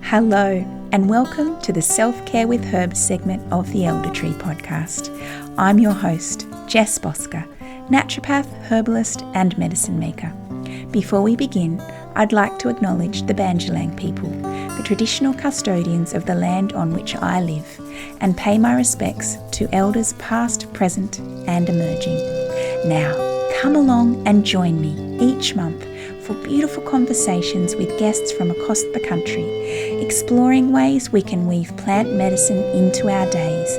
Hello, and welcome to the Self-Care with Herbs segment of the Elder Tree podcast. I'm your host, Jess Bosker, naturopath, herbalist, and medicine maker. Before we begin, I'd like to acknowledge the Banjalang people, the traditional custodians of the land on which I live, and pay my respects to elders past, present, and emerging. Now, come along and join me each month for beautiful conversations with guests from across the country, exploring ways we can weave plant medicine into our days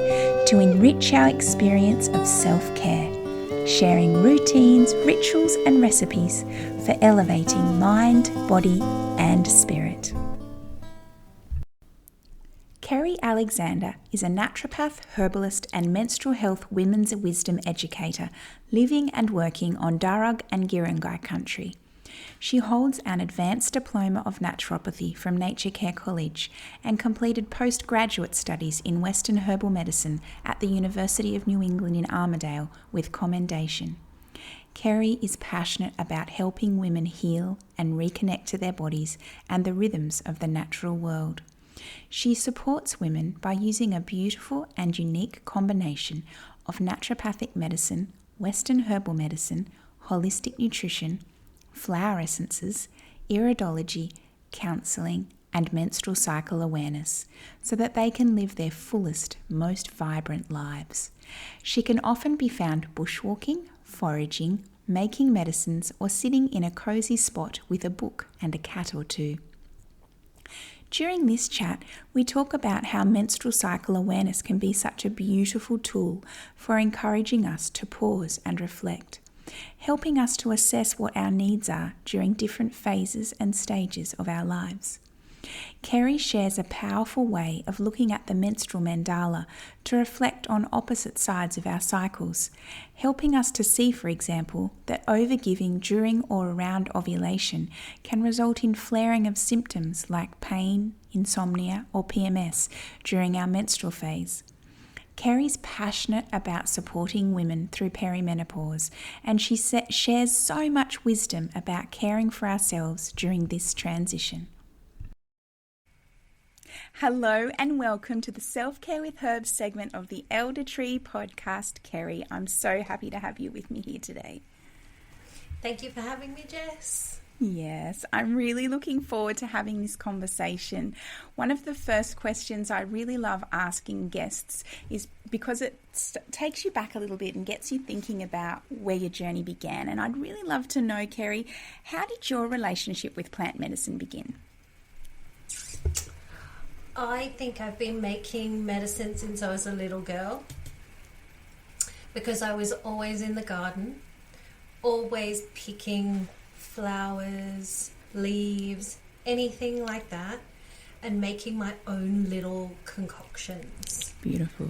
to enrich our experience of self-care, sharing routines, rituals and recipes for elevating mind, body and spirit. Kerri Alexander is a naturopath, herbalist and menstrual health women's wisdom educator living and working on Darug and Guringai Country. She holds an advanced diploma of naturopathy from Nature Care College and completed postgraduate studies in Western herbal medicine at the University of New England in Armidale with commendation. Kerri is passionate about helping women heal and reconnect to their bodies and the rhythms of the natural world. She supports women by using a beautiful and unique combination of naturopathic medicine, Western herbal medicine, holistic nutrition, flower essences, iridology, counselling, and menstrual cycle awareness so that they can live their fullest, most vibrant lives. She can often be found bushwalking, foraging, making medicines, or sitting in a cosy spot with a book and a cat or two. During this chat, we talk about how menstrual cycle awareness can be such a beautiful tool for encouraging us to pause and reflect, helping us to assess what our needs are during different phases and stages of our lives. Kerri shares a powerful way of looking at the menstrual mandala to reflect on opposite sides of our cycles, helping us to see, for example, that overgiving during or around ovulation can result in flaring of symptoms like pain, insomnia, or PMS during our menstrual phase. Kerri's passionate about supporting women through perimenopause, and she shares so much wisdom about caring for ourselves during this transition. Hello and welcome to the Self-Care with Herbs segment of the Elder Tree podcast, Kerri. I'm so happy to have you with me here today. Thank you for having me, Jess. Yes, I'm really looking forward to having this conversation. One of the first questions I really love asking guests is because it takes you back a little bit and gets you thinking about where your journey began. And I'd really love to know, Kerri, how did your relationship with plant medicine begin? I think I've been making medicine since I was a little girl because I was always in the garden, always picking flowers, leaves, anything like that, and making my own little concoctions. Beautiful.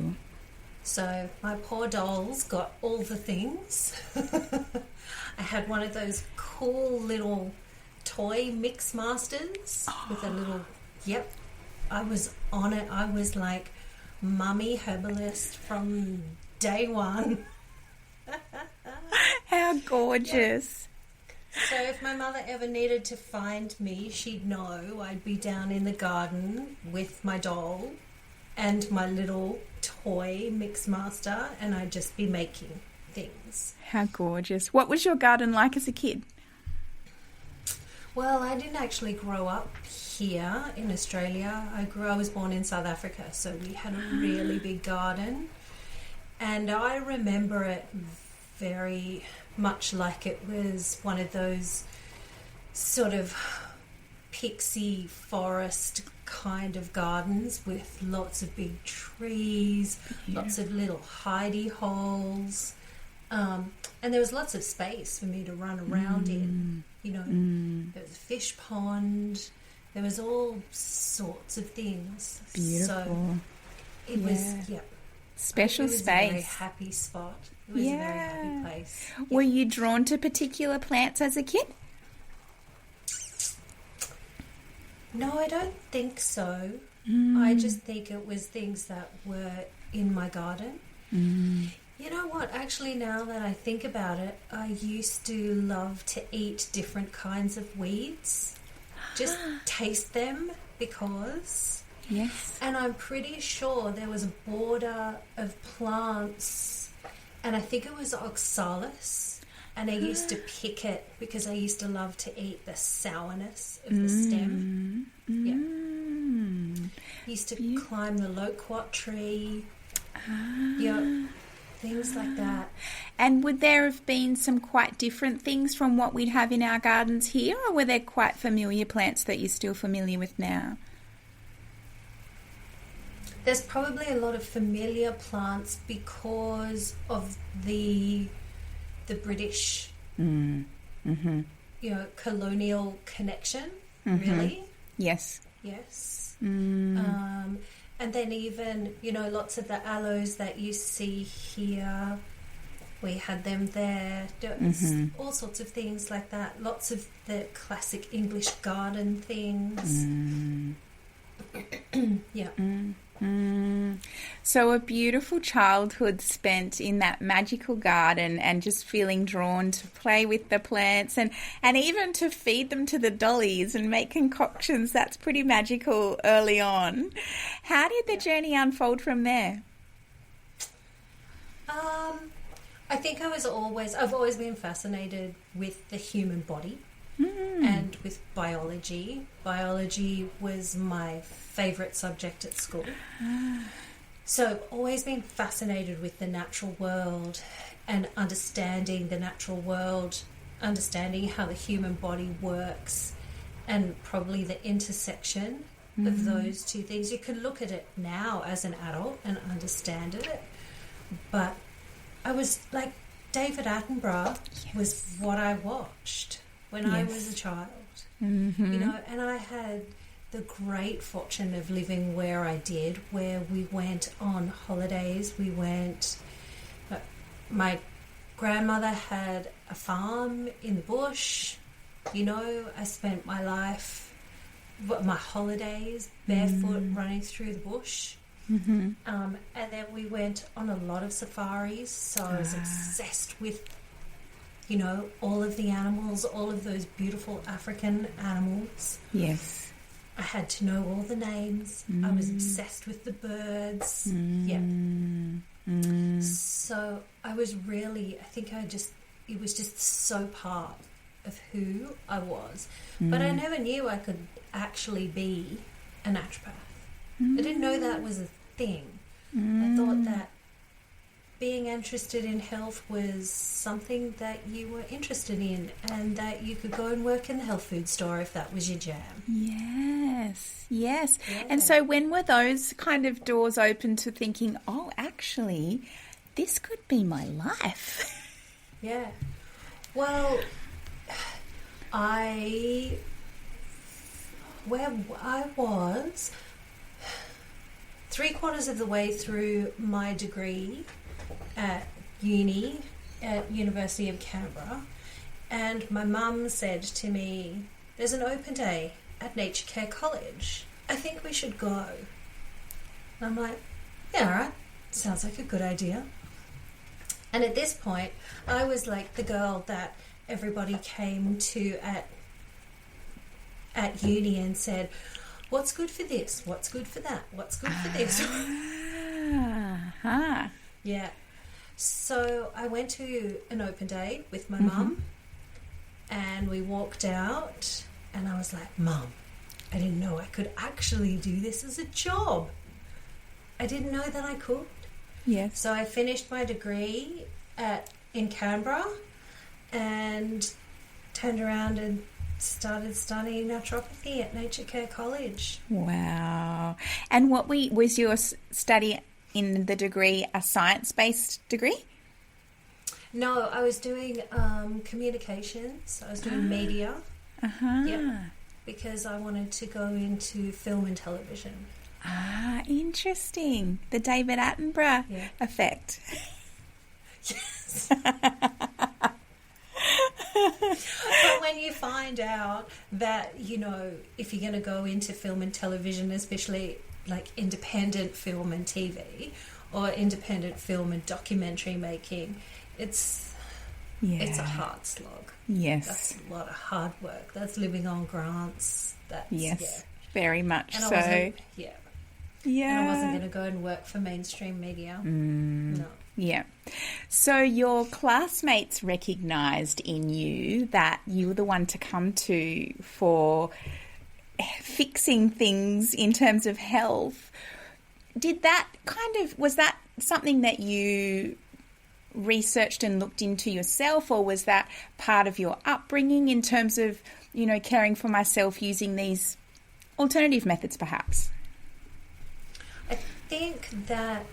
So my poor dolls got all the things. I had one of those cool little toy mix masters with a little, I was on it. I was like mummy herbalist from day one. How gorgeous. So if my mother ever needed to find me, she'd know I'd be down in the garden with my doll and my little toy mix master, and I'd just be making things. How gorgeous. What was your garden like as a kid? Well, I didn't actually grow up here in Australia. I was born in South Africa, so we had a really big garden. And I remember it very much like it was one of those sort of pixie forest kind of gardens with lots of big trees, lots of little hidey holes. And there was lots of space for me to run around in. You know, there was a fish pond. There was all sorts of things. Beautiful. So it was, special space. It was a very happy spot. It was a very happy place. Were you drawn to particular plants as a kid? No, I don't think so. I just think it was things that were in my garden. You know what? Actually, now that I think about it, I used to love to eat different kinds of weeds. just taste them because... Yes. And I'm pretty sure there was a border of plants, and I think it was oxalis, and I used to pick it because I used to love to eat the sourness of the stem. Yeah. Used to climb the loquat tree. Yeah. Things like that. And would there have been some quite different things from what we'd have in our gardens here, or were there quite familiar plants that you're still familiar with now? There's probably a lot of familiar plants because of the British, colonial connection, really. Yes. Yes. And then even, lots of the aloes that you see here, we had them there. All sorts of things like that. Lots of the classic English garden things. Yeah. So a beautiful childhood spent in that magical garden and just feeling drawn to play with the plants and even to feed them to the dollies and make concoctions. That's pretty magical early on. How did the journey unfold from there? I think I've always been fascinated with the human body. And with biology. Biology was my favourite subject at school. So I've always been fascinated with the natural world and understanding the natural world, understanding how the human body works, and probably the intersection of those two things. You can look at it now as an adult and understand it, but I was like, David Attenborough was what I watched when I was a child, and I had the great fortune of living where I did, where we went on holidays. My grandmother had a farm in the bush. I spent my holidays barefoot running through the bush. And then we went on a lot of safaris, so I was obsessed with all of the animals, all of those beautiful African animals. Yes. I had to know all the names. I was obsessed with the birds. So I was really, it was just so part of who I was. But I never knew I could actually be a naturopath. I didn't know that was a thing. I thought that being interested in health was something that you were interested in and that you could go and work in the health food store if that was your jam. Yes. Yeah. And so when were those kind of doors open to thinking, oh, actually, this could be my life? Yeah. Well, where I was 3/4 of the way through my degree at uni at University of Canberra, and my mum said to me, there's an open day at Nature Care College. I think we should go. And I'm like, yeah, all right, sounds like a good idea. And at this point, I was like the girl that everybody came to at uni and said, what's good for this? What's good for that? What's good for this? Yeah. So I went to an open day with my mum, and we walked out, and I was like, Mum, I didn't know I could actually do this as a job. I didn't know that I could. Yes. So I finished my degree in Canberra and turned around and started studying naturopathy at Nature Care College. Wow. And what was your study in the degree, a science-based degree? No, I was doing communications. I was doing media. Yep. Because I wanted to go into film and television. Interesting. The David Attenborough effect. Yes. But when you find out that, if you're going to go into film and television, especially like independent film and TV or independent film and documentary making, it's a hard slog. Yes. That's a lot of hard work. That's living on grants. That's, Yes, very much and so. And I wasn't Yeah. going to go and work for mainstream media. No. Yeah. So your classmates recognised in you that you were the one to come to for fixing things in terms of health. Was that something that you researched and looked into yourself, or was that part of your upbringing in terms of, caring for myself using these alternative methods perhaps? I think that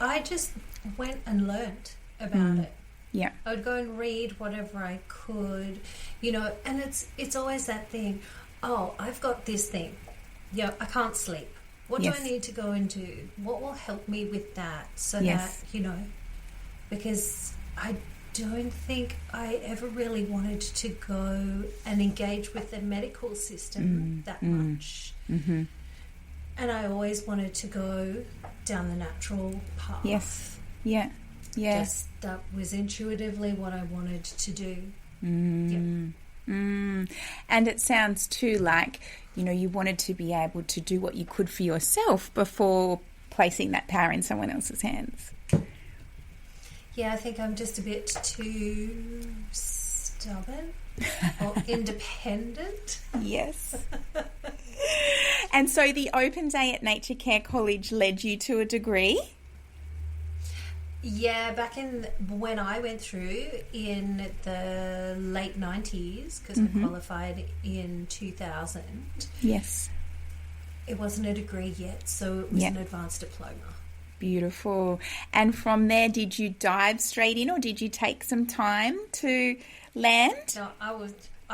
I just went and learnt about it. Yeah. I would go and read whatever I could, and it's always that thing, oh, I've got this thing. Yeah, I can't sleep. What do I need to go and do? What will help me with that? So that, because I don't think I ever really wanted to go and engage with the medical system that much. Mm-hmm. And I always wanted to go down the natural path. Yes. Yeah. Yeah. Just that was intuitively what I wanted to do. And it sounds too like, you wanted to be able to do what you could for yourself before placing that power in someone else's hands. Yeah, I think I'm just a bit too stubborn or independent. Yes. And so the open day at Nature Care College led you to a degree? Yeah, back when I went through in the late 90s, because I qualified in 2000. Yes. It wasn't a degree yet, so it was an advanced diploma. Beautiful. And from there, did you dive straight in, or did you take some time to land? No, I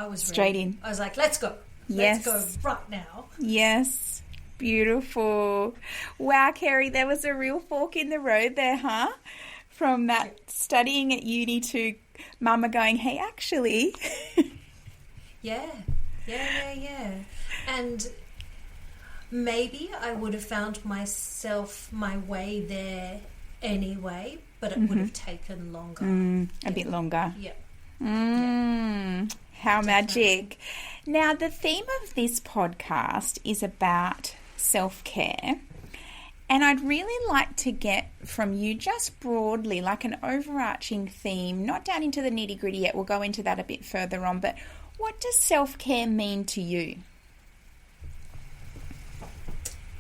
was straight ready. in. I was like, let's go. Yes. Let's go right now. Yes. Beautiful. Wow, Kerri, there was a real fork in the road there, huh? From that studying at uni to Mama going, hey, actually. Yeah. And maybe I would have found my way there anyway, but it would have taken longer. A bit longer. Yeah. How magic. Now, the theme of this podcast is about self-care. And I'd really like to get from you just broadly, like an overarching theme, not down into the nitty-gritty yet, we'll go into that a bit further on, but what does self-care mean to you?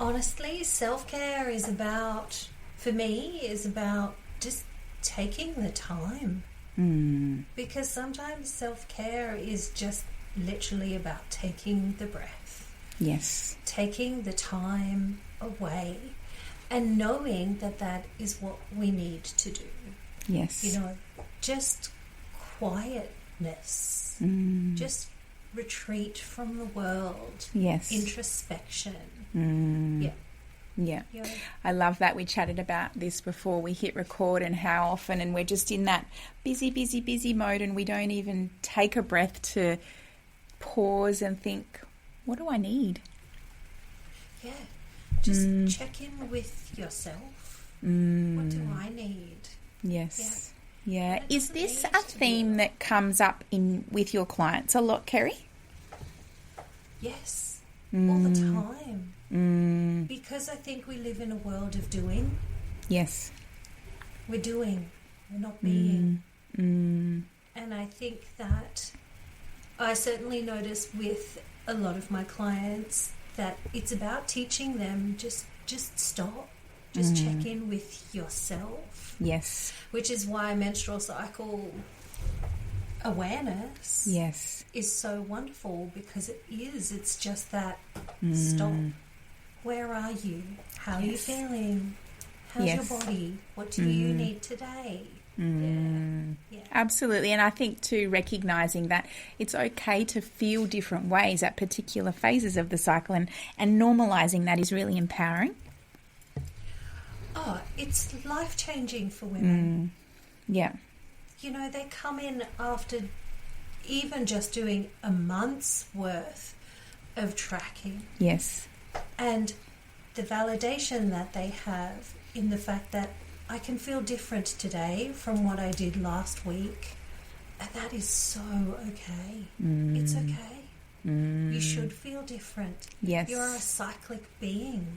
Honestly, self-care for me, is about just taking the time. Because sometimes self-care is just literally about taking the breath. Yes. Taking the time away and knowing that is what we need to do. Yes. Just quietness. Just retreat from the world. Yes. Introspection. Yeah. I love that. We chatted about this before we hit record, and how often, and we're just in that busy mode, and we don't even take a breath to pause and think, what do I need? Yeah. Just check in with yourself. What do I need? Yes. Yeah. Is this a theme that comes up with your clients a lot, Kerri? Yes. All the time. Because I think we live in a world of doing. Yes. We're doing. We're not being. And I think that I certainly notice with a lot of my clients that it's about teaching them just stop. Just check in with yourself. Yes. Which is why menstrual cycle awareness is so wonderful, because it's just that stop. Where are you? How are you feeling? How's your body? What do you need today? Yeah. Absolutely. And I think too, recognising that it's okay to feel different ways at particular phases of the cycle, and normalising that is really empowering. Oh, it's life-changing for women. Yeah. They come in after even just doing a month's worth of tracking. Yes. And the validation that they have in the fact that I can feel different today from what I did last week. And that is so okay. It's okay. You should feel different. Yes. You're a cyclic being.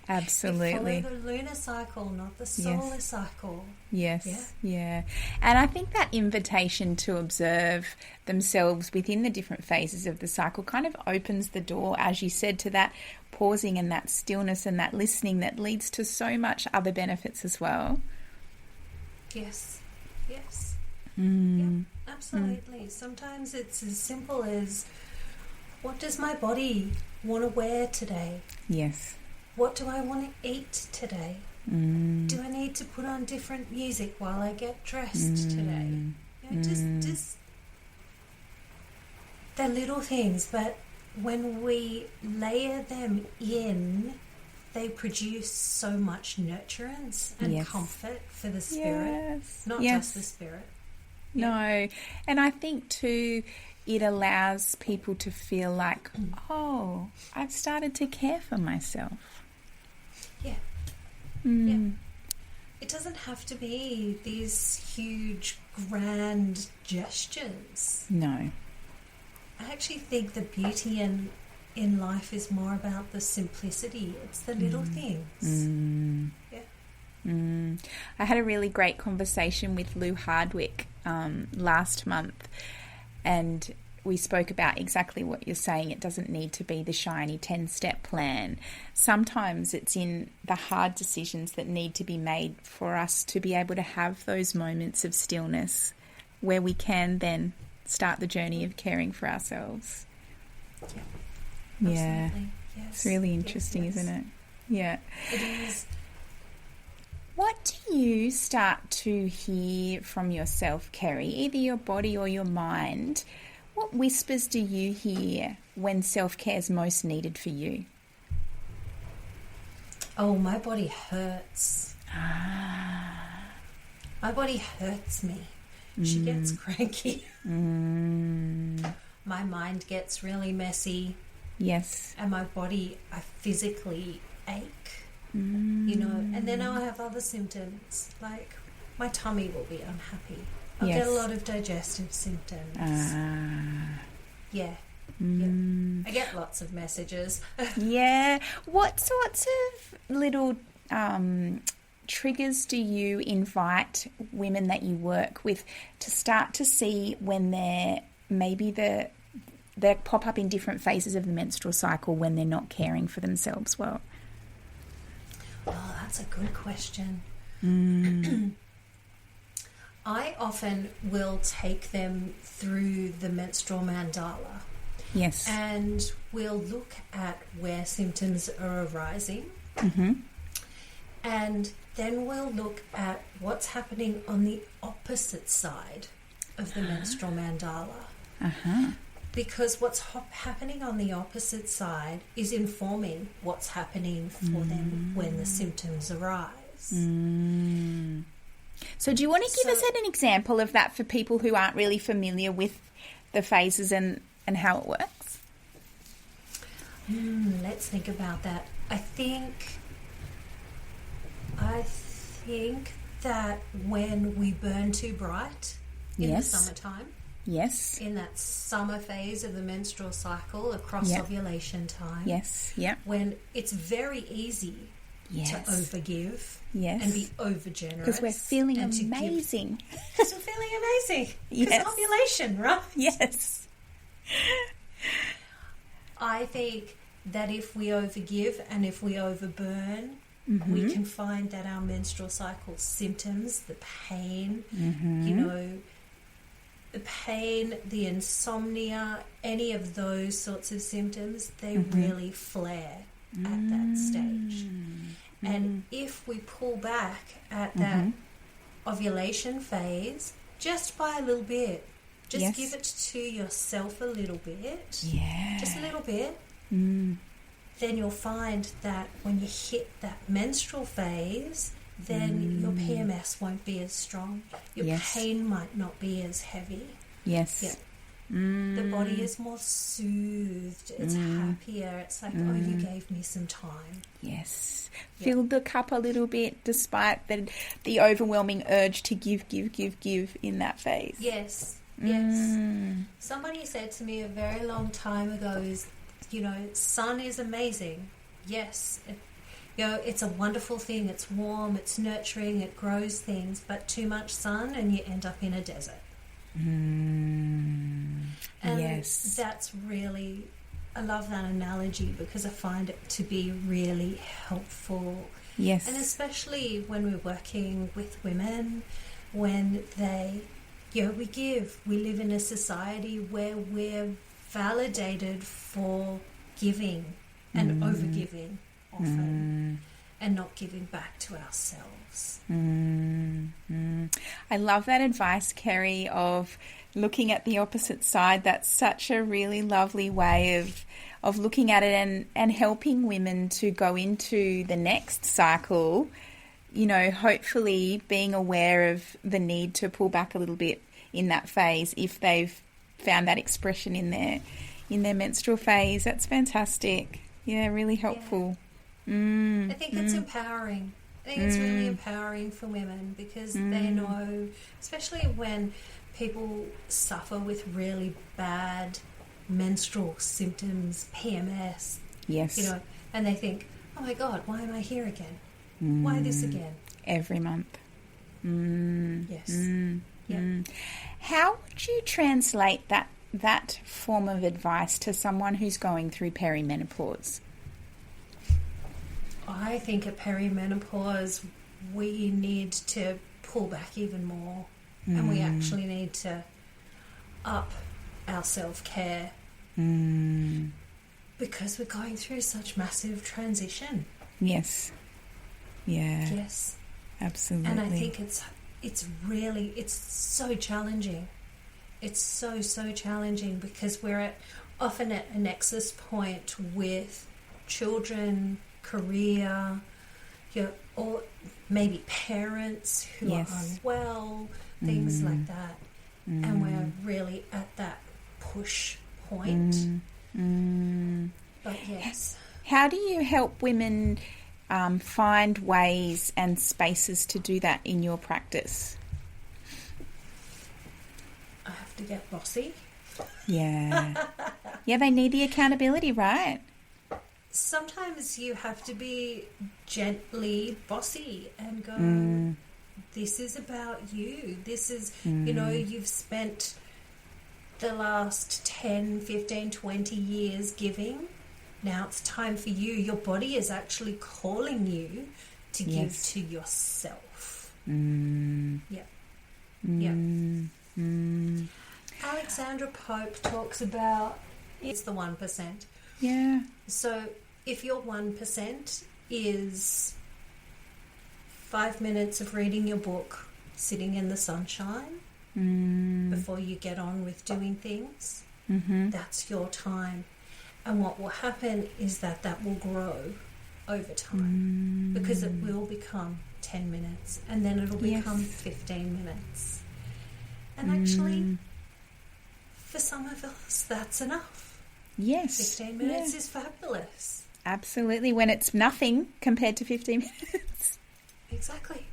Absolutely. You follow the lunar cycle, not the solar cycle. Yes, yeah. And I think that invitation to observe themselves within the different phases of the cycle kind of opens the door, as you said, to that pausing and that stillness and that listening that leads to so much other benefits as well. Yes, yes. Yeah, absolutely. Sometimes it's as simple as, what does my body want to wear today? Yes. What do I want to eat today? Do I need to put on different music while I get dressed today? You know, just the little things, but when we layer them in, they produce so much nurturance and comfort for the spirit, not just the spirit. No, and I think too, it allows people to feel like, oh, I've started to care for myself. Yeah. It doesn't have to be these huge, grand gestures. No. I actually think the beauty in life is more about the simplicity. It's the little things. Yeah. I had a really great conversation with Lou Hardwick last month, and we spoke about exactly what you're saying. It doesn't need to be the shiny 10-step plan. Sometimes it's in the hard decisions that need to be made for us to be able to have those moments of stillness where we can then start the journey of caring for ourselves. Yeah. Yes. It's really interesting, isn't it? Yeah. It is. What do you start to hear from yourself, Kerri, either your body or your mind? What whispers do you hear when self-care is most needed for you? Oh, my body hurts. My body hurts me. She gets cranky. My mind gets really messy. Yes. And my body, I physically ache. You know, and then I'll have other symptoms, like my tummy will be unhappy. I'll get a lot of digestive symptoms. Yeah. I get lots of messages. Yeah. What sorts of little triggers do you invite women that you work with to start to see when they're maybe they pop up in different phases of the menstrual cycle when they're not caring for themselves well? Oh, that's a good question. I often will take them through the menstrual mandala. Yes. And we'll look at where symptoms are arising. And then we'll look at what's happening on the opposite side of the menstrual mandala. Because what's happening on the opposite side is informing what's happening for them when the symptoms arise. So do you want to give us an example of that for people who aren't really familiar with the phases and how it works? Let's think about that. I think that when we burn too bright in the summertime, in that summer phase of the menstrual cycle across ovulation time, when it's very easy to overgive and be overgenerous. Because we're feeling amazing. Because we're feeling amazing. Because ovulation, right? Yes. I think that if we overgive and if we overburn, we can find that our menstrual cycle symptoms, the pain, you know, the pain, the insomnia, any of those sorts of symptoms, they really flare at that stage. And if we pull back at that ovulation phase, just by a little bit, just give it to yourself a little bit, just a little bit, then you'll find that when you hit that menstrual phase, then your PMS won't be as strong. Your pain might not be as heavy. The body is more soothed. It's happier. It's like, oh, you gave me some time. Filled the cup a little bit despite the overwhelming urge to give in that phase. Yes. Somebody said to me a very long time ago sun is amazing. Yes. It's a wonderful thing. It's warm, it's nurturing, it grows things, but too much sun and you end up in a desert. And yes. That's really, I love that analogy because I find it to be really helpful. Yes. And especially when we're working with women, when they, we live in a society where we're validated for giving and overgiving often and not giving back to ourselves. I love that advice, Kerri, of looking at the opposite side. That's such a really lovely way of looking at it and helping women to go into the next cycle, hopefully being aware of the need to pull back a little bit in that phase if they've found that expression in their menstrual phase. That's fantastic. Yeah, really helpful. I think it's empowering. I think it's really empowering for women because they know, especially when people suffer with really bad menstrual symptoms, PMS, yes, and they think, oh my God, why am I here again? Why this again? Every month. Yes. How would you translate that form of advice to someone who's going through perimenopause? I think at perimenopause we need to pull back even more and we actually need to up our self-care because we're going through such massive transition. Yes. Yeah. Yes. Absolutely. And I think it's so challenging. It's so challenging because we're often at a nexus point with children, career, or maybe parents who are unwell, things like that. And we're really at that push point. But yes. How do you help women find ways and spaces to do that in your practice? I have to get bossy. Yeah. Yeah, they need the accountability, right? Sometimes you have to be gently bossy and go, this is about you. This is, you've spent the last 10, 15, 20 years giving. Now it's time for you. Your body is actually calling you to give to yourself. Alexandra Pope talks about it's the 1%. Yeah. So if your 1% is 5 minutes of reading your book, sitting in the sunshine before you get on with doing things, that's your time. And what will happen is that will grow over time because it will become 10 minutes and then it'll become 15 minutes. And actually, for some of us, that's enough. Yes. 15 minutes is fabulous. Absolutely, when it's nothing compared to 15 minutes. Exactly.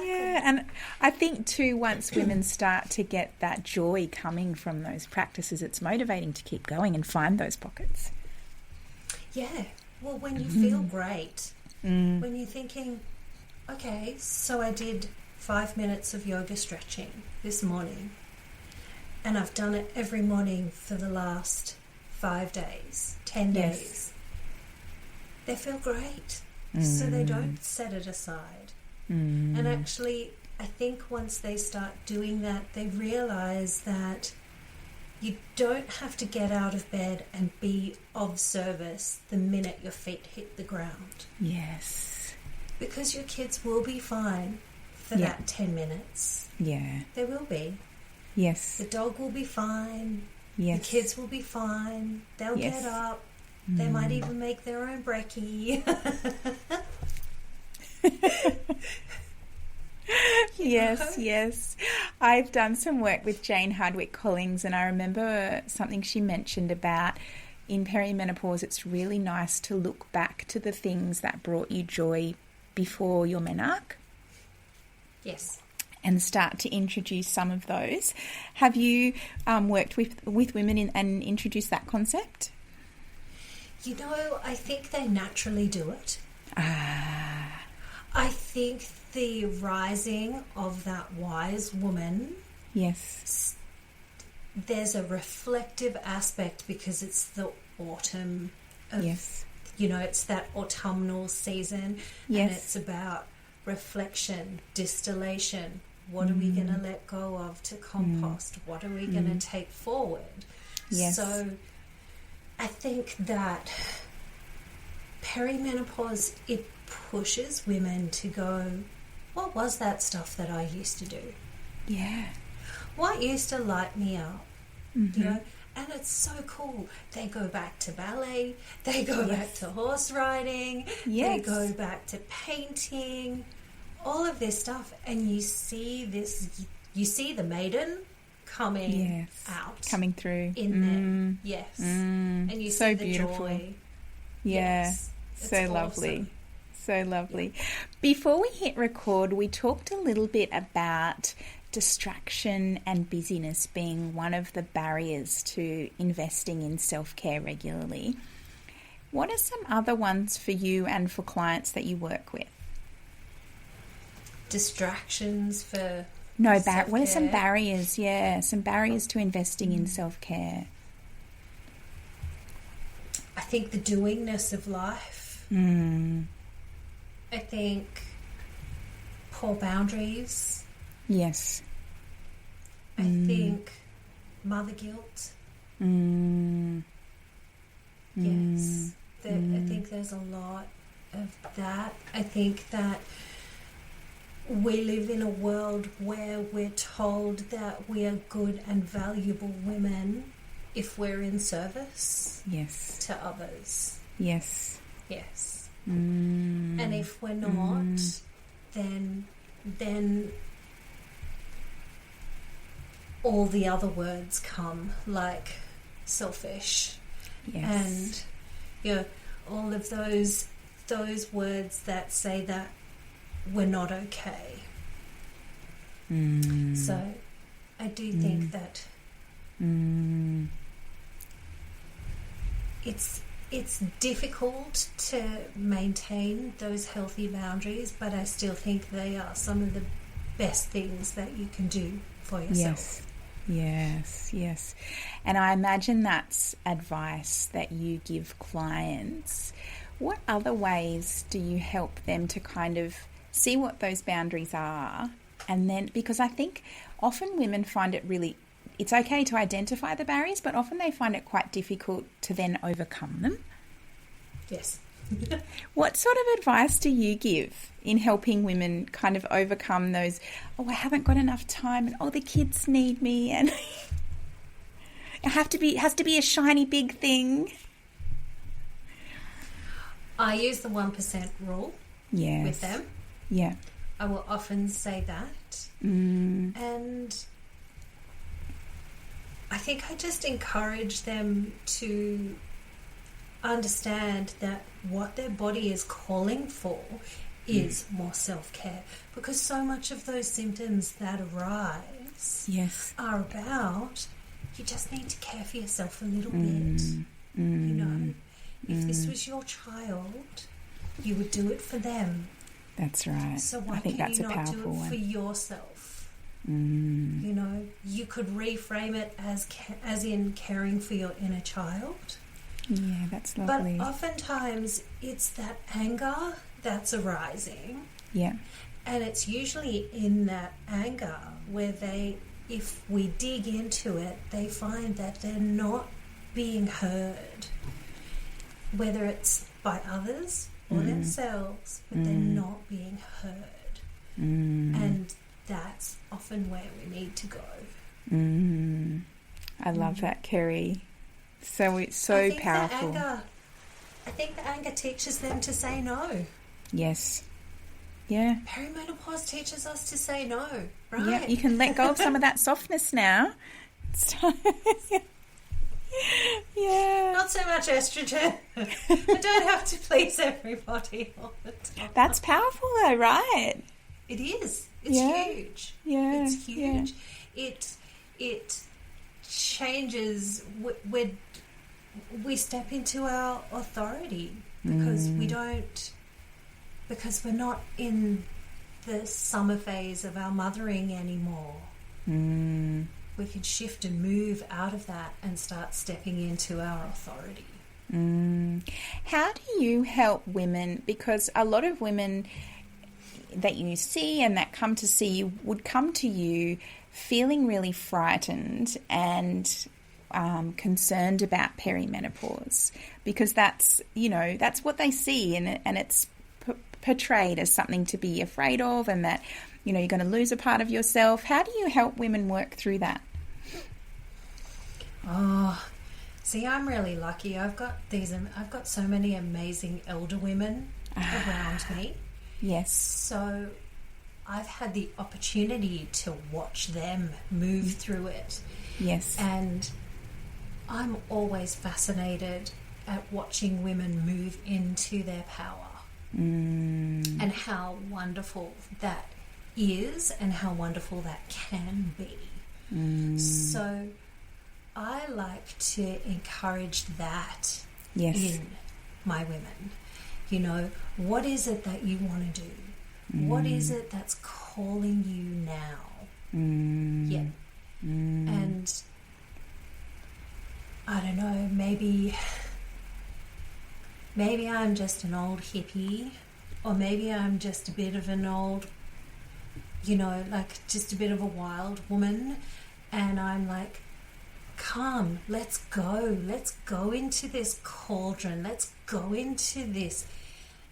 Yeah, and I think too, once women start to get that joy coming from those practices, it's motivating to keep going and find those pockets. Yeah. Well, when you feel great, when you're thinking, okay, so I did 5 minutes of yoga stretching this morning, and I've done it every morning for the last 5 days, 10 days. They feel great, so they don't set it aside. And actually, I think once they start doing that, they realise that you don't have to get out of bed and be of service the minute your feet hit the ground. Yes. Because your kids will be fine for that 10 minutes. Yeah. They will be. Yes. The dog will be fine. Yes. The kids will be fine. They'll get up. They might even make their own brekkie. Yes. I've done some work with Jane Hardwick Collins, and I remember something she mentioned about in perimenopause, it's really nice to look back to the things that brought you joy before your menarche. Yes. and start to introduce some of those. Have you worked with women and introduced that concept? You know, I think they naturally do it. I think the rising of that wise woman, yes, there's a reflective aspect because it's the autumn of, yes, you know, it's that autumnal season, yes, and it's about reflection, distillation. What are we going to let go of to compost? What are we going to take forward? Yes. So I think that perimenopause, it pushes women to go, what was that stuff that I used to do? Yeah. What used to light me up? You know, and it's so cool. They go back to ballet, they go back to horse riding, they go back to painting, all of this stuff, and you see the maiden coming out, coming through in there, and you so see the beautiful. joy. So lovely. Awesome. So lovely. Before we hit record, we talked a little bit about distraction and busyness being one of the barriers to investing in self-care regularly. What are some other ones for you and for clients that you work with? Distractions for what are some barriers? Yeah, some barriers to investing in self-care. I think the doingness of life. I think poor boundaries. Yes. I think mother guilt. Yes. I think there's a lot of that. I think that we live in a world where we're told that we are good and valuable women if we're in service to others. Yes. And if we're not, then all the other words come, like selfish, and all of those words that say that we're not okay. So I do think that it's difficult to maintain those healthy boundaries, but I still think they are some of the best things that you can do for yourself. Yes. And I imagine that's advice that you give clients. What other ways do you help them to kind of see what those boundaries are? And then, because I think often women find it really, it's okay to identify the barriers, but often they find it quite difficult to then overcome them. Yes. What sort of advice do you give in helping women kind of overcome those, I haven't got enough time, and the kids need me, and it has to be a shiny big thing? I use the 1% rule with them. Yeah. I will often say that. And I think I just encourage them to understand that what their body is calling for is more self-care, because so much of those symptoms that arise are about you just need to care for yourself a little bit. You know, if this was your child, you would do it for them. That's right. So why I think can that's you a not powerful do it one for yourself? You know, you could reframe it as in caring for your inner child. Yeah, that's lovely. But oftentimes it's that anger that's arising. Yeah. And it's usually in that anger where if we dig into it, they find that they're not being heard, whether it's by others or themselves, but they're not being heard. And that's often where we need to go. I love that, Kerri. So it's so powerful. I think the anger teaches them to say no. Yes. Yeah. Perimenopause teaches us to say no, right? Yeah, you can let go of some of that softness now. It's time. Yeah. Not so much estrogen. I don't have to please everybody all the time. That's powerful though, right? It is. It's huge. Yeah. It's huge. It changes. We step into our authority because because we're not in the summer phase of our mothering anymore. We can shift and move out of that and start stepping into our authority. How do you help women? Because a lot of women that you see and that come to see you would come to you feeling really frightened and concerned about perimenopause, because that's what they see, and it's portrayed as something to be afraid of, and that you're going to lose a part of yourself. How do you help women work through that? Oh, see, I'm really lucky. I've got so many amazing elder women around me. Yes. So I've had the opportunity to watch them move through it. Yes. And I'm always fascinated at watching women move into their power and how wonderful that is and how wonderful that can be. So I like to encourage that in my women. What is it that you want to do? What is it that's calling you now? Yeah. And I don't know, maybe I'm just an old hippie, or maybe I'm just a bit of an old, just a bit of a wild woman, and I'm like, come, let's go into this cauldron, let's go into this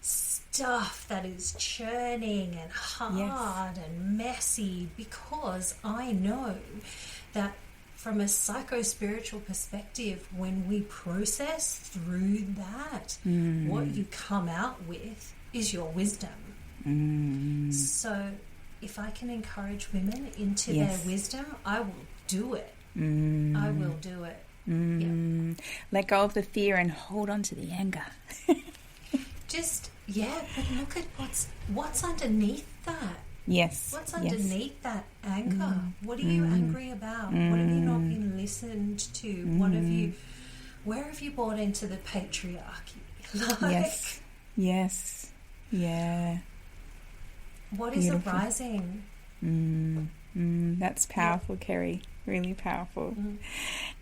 stuff that is churning and hard and messy, because I know that from a psycho-spiritual perspective, when we process through that, what you come out with is your wisdom. So if I can encourage women into their wisdom, I will do it. I will do it. Let go of the fear and hold on to the anger. But look at what's underneath that. Yes. What's underneath that anger? What are you angry about? What have you not been listened to? Where have you bought into the patriarchy? Yes. Yeah. What is arising? That's powerful, Kerri. Really powerful.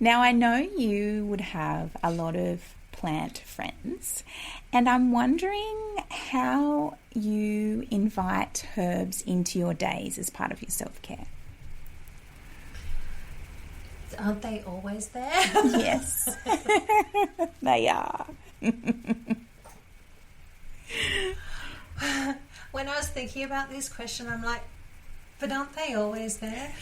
Now, I know you would have a lot of plant friends, and I'm wondering how you invite herbs into your days as part of your self-care. Aren't they always there? Yes, they are. When I was thinking about this question, I'm like, but aren't they always there?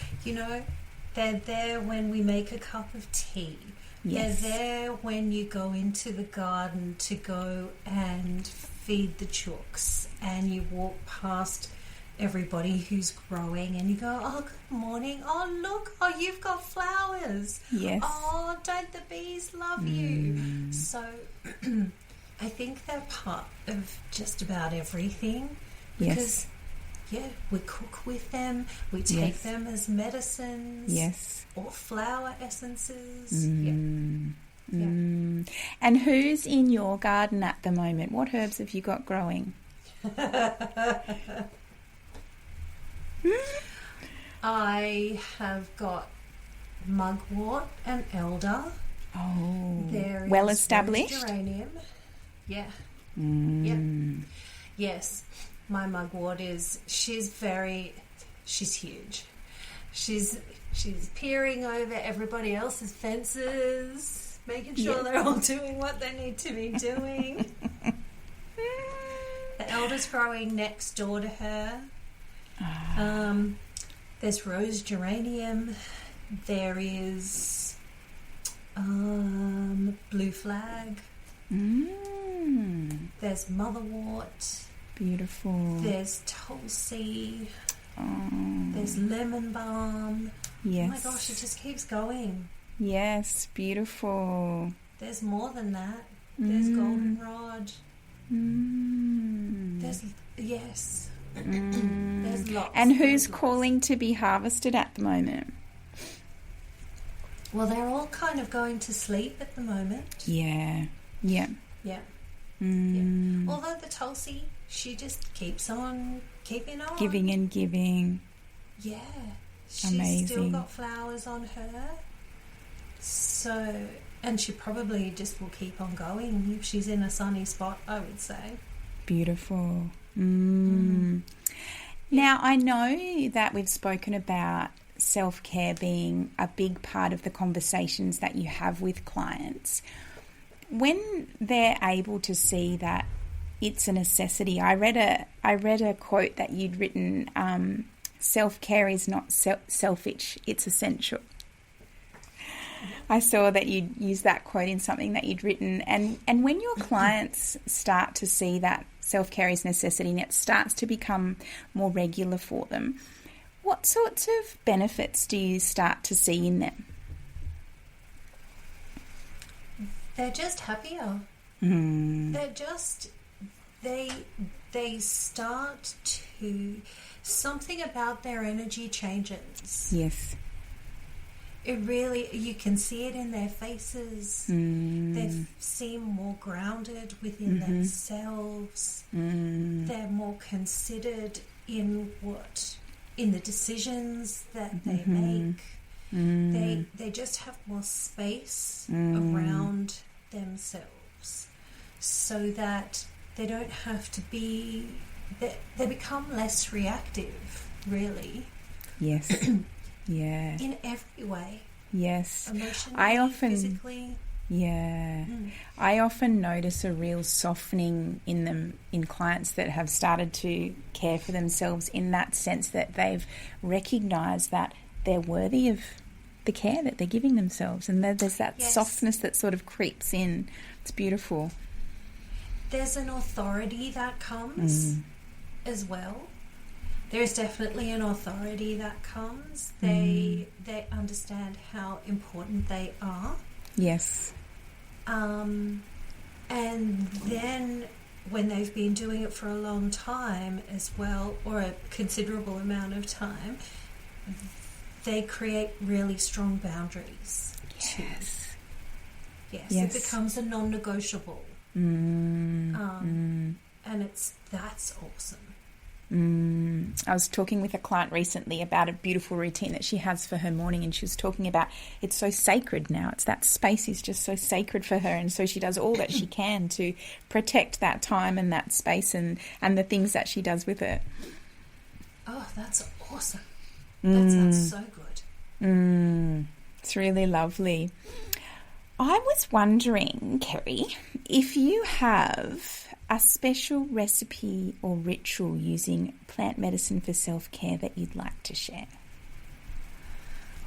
They're there when we make a cup of tea. Yes. They're there when you go into the garden to go and feed the chooks, and you walk past everybody who's growing and you go, oh, good morning. Oh, look. Oh, you've got flowers. Yes. Oh, don't the bees love you? So I think they're part of just about everything, because we cook with them, we take them as medicines, or flower essences. And who's in your garden at the moment? What herbs have you got growing? I have got mugwort and elder. Oh, there well is established. Rose geranium. Yeah. Yes. My mugwort she's huge. She's peering over everybody else's fences, making sure they're all doing what they need to be doing. The elder's growing next door to her. There's rose geranium. There is blue flag. There's motherwort. Beautiful. There's tulsi. Oh. There's lemon balm. Yes. Oh my gosh, it just keeps going. Yes, beautiful. There's more than that. There's goldenrod. There's There's lots. And who's There's lots. calling to be harvested at the moment? Well, they're all kind of going to sleep at the moment. Yeah. Yeah. Mm. Yeah. Although the Tulsi, she just keeps on keeping on. Giving and giving. Yeah. She's Amazing. still got flowers on her. So, and she probably just will keep on going if she's in a sunny spot, I would say. Beautiful. Now, I know that we've spoken about self-care being a big part of the conversations that you have with clients. When they're able to see that it's a necessity, I read a quote that you'd written, self-care is not selfish, it's essential. I saw that you'd used that quote in something that you'd written. And when your clients start to see that self-care is necessity and it starts to become more regular for them, what sorts of benefits do you start to see in them? They're just happier. They're just, they start to, something about their energy changes. Yes. It really, you can see it in their faces. They seem more grounded within themselves. They're more considered in the decisions that they make. They just have more space around themselves, so that they don't have to be. They become less reactive, really. Yes. Yeah. In every way. Yes. Emotionally, physically. Yeah. I often notice a real softening in them, in clients that have started to care for themselves, in that sense that they've recognised that they're worthy of the care that they're giving themselves, and there's that softness that sort of creeps in. It's beautiful. There's an authority that comes as well. There's definitely an authority that comes. They understand how important they are. Yes. And then when they've been doing it for a long time as well, or a considerable amount of time, they create really strong boundaries. Yes. Yes. Yes. It becomes a non-negotiable. And that's awesome. I was talking with a client recently about a beautiful routine that she has for her morning, and she was talking about it's so sacred now. It's that space is just so sacred for her, and so she does all that she can to protect that time and that space and the things that she does with it. Oh, that's awesome. That sounds so good. It's really lovely. I was wondering, Kerri, if you have a special recipe or ritual using plant medicine for self-care that you'd like to share.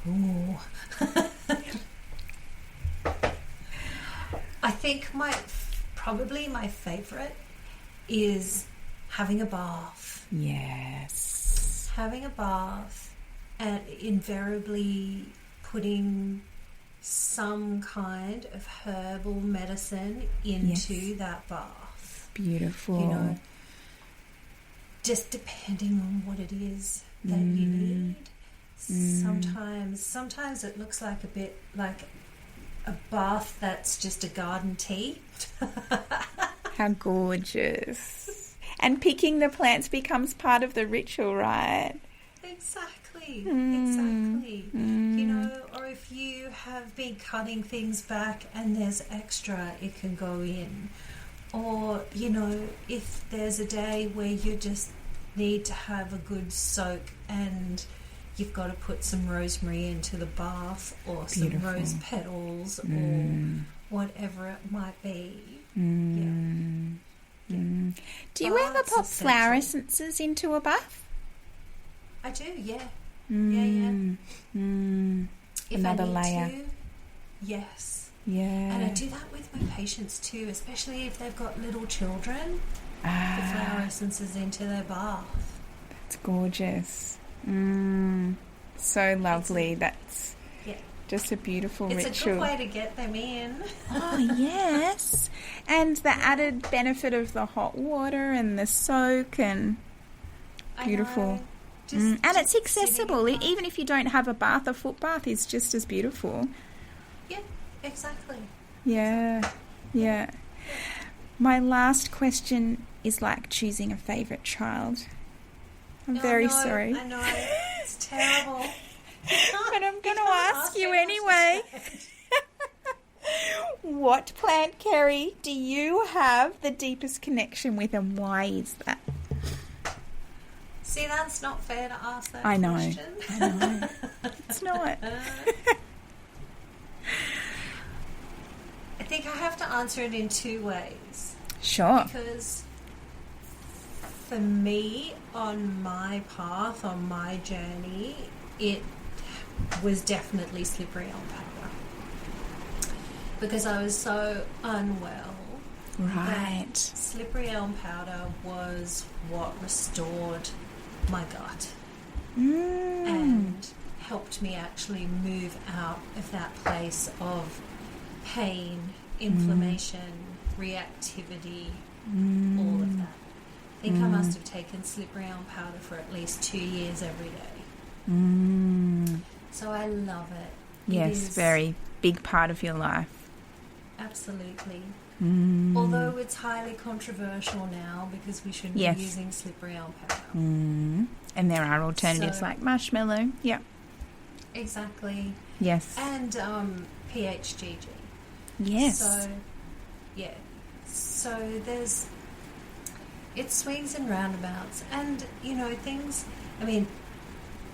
Ooh. I think probably my favourite is having a bath. Yes. Having a bath and invariably putting some kind of herbal medicine into that bath. Beautiful. You know, just depending on what it is that you need. Sometimes it looks like a bit like a bath that's just a garden tea. How gorgeous. And picking the plants becomes part of the ritual, right? Exactly. You know, or if you have been cutting things back and there's extra, it can go in. Or, you know, if there's a day where you just need to have a good soak and you've got to put some rosemary into the bath, or some rose petals, or whatever it might be. Do you ever pop flower essences into a bath? I do, yeah. If Another I need layer. to, yes. Yeah. And I do that with my patients too, especially if they've got little children. The flower essences into their bath. That's gorgeous. So lovely. That's just a beautiful ritual. It's a good way to get them in. Oh, yes. And the added benefit of the hot water and the soak, and Beautiful. And it's accessible. Even if you don't have a bath, a foot bath is just as beautiful. Yeah, exactly. Yeah, yeah. My last question is like choosing a favourite child. I'm very sorry. I know. It's terrible. But I'm going to ask you anyway. What plant, Kerri, do you have the deepest connection with, and why is that? See, that's not fair to ask that question. I know. It's not. I think I have to answer it in two ways. Sure. Because for me, on my path, on my journey, it was definitely slippery elm powder. Because I was so unwell. Right. Slippery elm powder was what restored my gut and helped me actually move out of that place of pain, inflammation, reactivity, all of that. I think I must have taken slippery elm powder for at least 2 years every day. So I love it. Yes, very big part of your life. Absolutely. Although it's highly controversial now because we shouldn't be using slippery elm powder. And there are alternatives like marshmallow. Yeah. Exactly. Yes. And PHGG. Yes. So, yeah. So there's... It swings and roundabouts. And,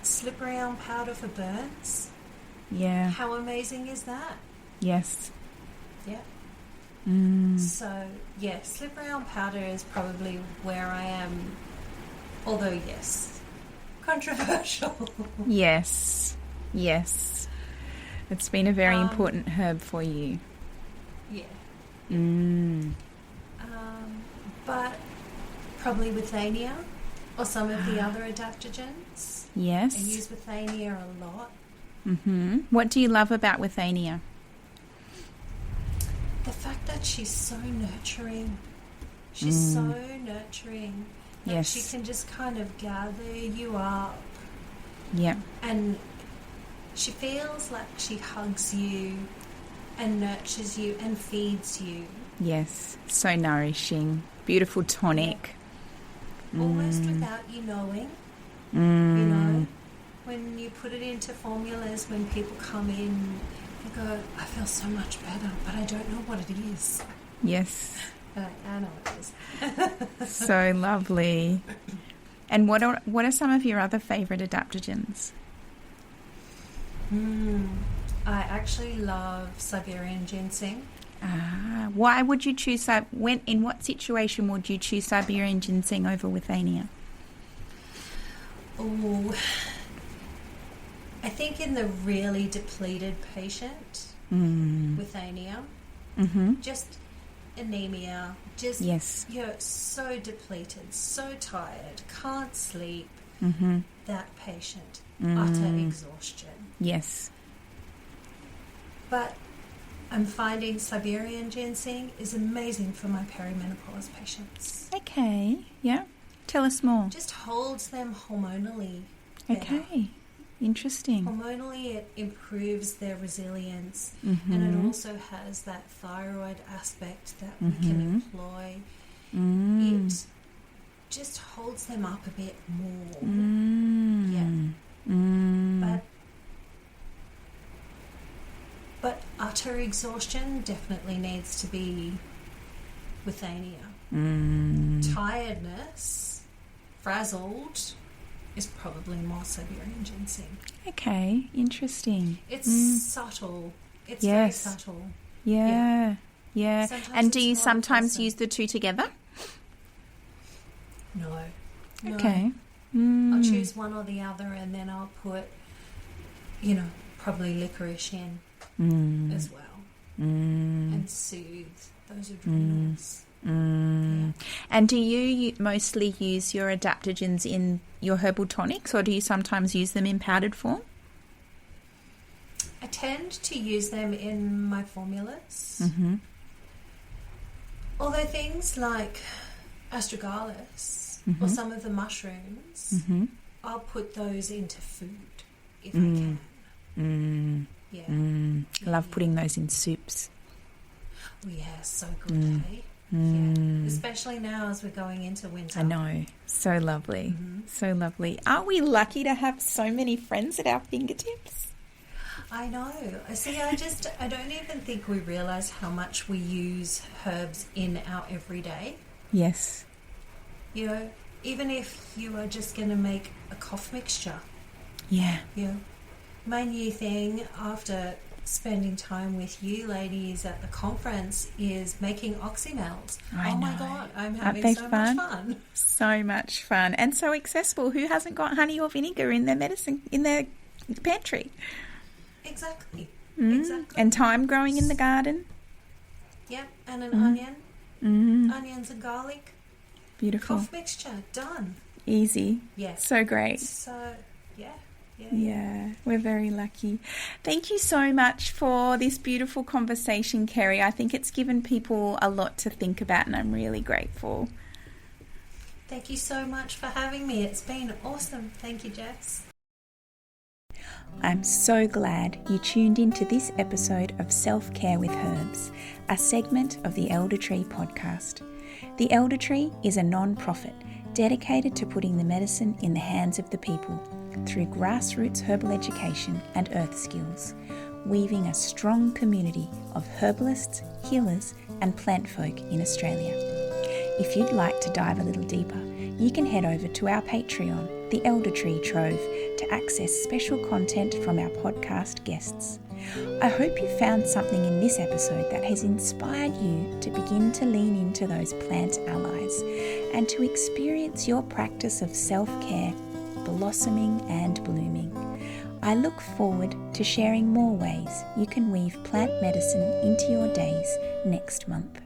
slippery elm powder for burns. Yeah. How amazing is that? Yes. Yeah. So, yeah, slippery elm powder is probably where I am, although, yes, controversial. Yes. It's been a very important herb for you. Yeah. But probably withania or some of the other adaptogens. Yes. I use withania a lot. What do you love about withania? The fact that she's so nurturing. She's so nurturing. That she can just kind of gather you up. Yeah. And she feels like she hugs you and nurtures you and feeds you. Yes. So nourishing. Beautiful tonic. Yeah. Almost without you knowing. You know, when you put it into formulas, when people come in, they go, I feel so much better, but I don't know what it is. Yes. I know what it is. So lovely. And what are some of your other favourite adaptogens? I actually love Siberian ginseng. Why would you choose in what situation would you choose Siberian ginseng over withania? Oh, I think in the really depleted patient with anemia, just anemia, just you're so depleted, so tired, can't sleep, that patient, utter exhaustion. Yes. But I'm finding Siberian ginseng is amazing for my perimenopause patients. Okay, yeah. Tell us more. Just holds them hormonally better. Okay. Interesting. Hormonally, it improves their resilience, and it also has that thyroid aspect that we can employ. It just holds them up a bit more. Yeah. But utter exhaustion definitely needs to be withania. Tiredness, frazzled, is probably more Siberian ginseng. Okay, interesting. It's subtle. It's very subtle. Yeah. And do you not sometimes use the two together? No. Okay. I'll choose one or the other, and then I'll put, probably licorice in as well. And soothe those adrenals. And do you mostly use your adaptogens in your herbal tonics, or do you sometimes use them in powdered form? I tend to use them in my formulas. Although things like astragalus or some of the mushrooms, I'll put those into food if I can. Yeah. Love putting those in soups. Oh yeah, so good, eh? Yeah. Especially now as we're going into winter. I know. So lovely. So lovely. Aren't we lucky to have so many friends at our fingertips? I know. See, I don't even think we realise how much we use herbs in our everyday. Yes. You know, even if you are just going to make a cough mixture. Yeah. You know, my new thing after spending time with you ladies at the conference is making oxymelt. I oh my know. God, I'm Aren't having they so fun? much fun. So much fun and so accessible. Who hasn't got honey or vinegar in their medicine, in their pantry? Exactly. And thyme growing in the garden. Yep, and an onion. Onions and garlic. Beautiful. Cough mixture, done. Easy. Yes. So great. So, yeah. Yeah, we're very lucky. Thank you so much for this beautiful conversation, Kerri. I think it's given people a lot to think about and I'm really grateful. Thank you so much for having me. It's been awesome. Thank you, Jess. I'm so glad you tuned into this episode of Self-Care with Herbs, a segment of the Elder Tree podcast. The Elder Tree is a non-profit dedicated to putting the medicine in the hands of the people through grassroots herbal education and earth skills, weaving a strong community of herbalists, healers and plant folk in Australia. If you'd like to dive a little deeper, you can head over to our Patreon, the Elder Tree Trove, to access special content from our podcast guests. I hope you found something in this episode that has inspired you to begin to lean into those plant allies and to experience your practice of self-care blossoming and blooming. I look forward to sharing more ways you can weave plant medicine into your days next month.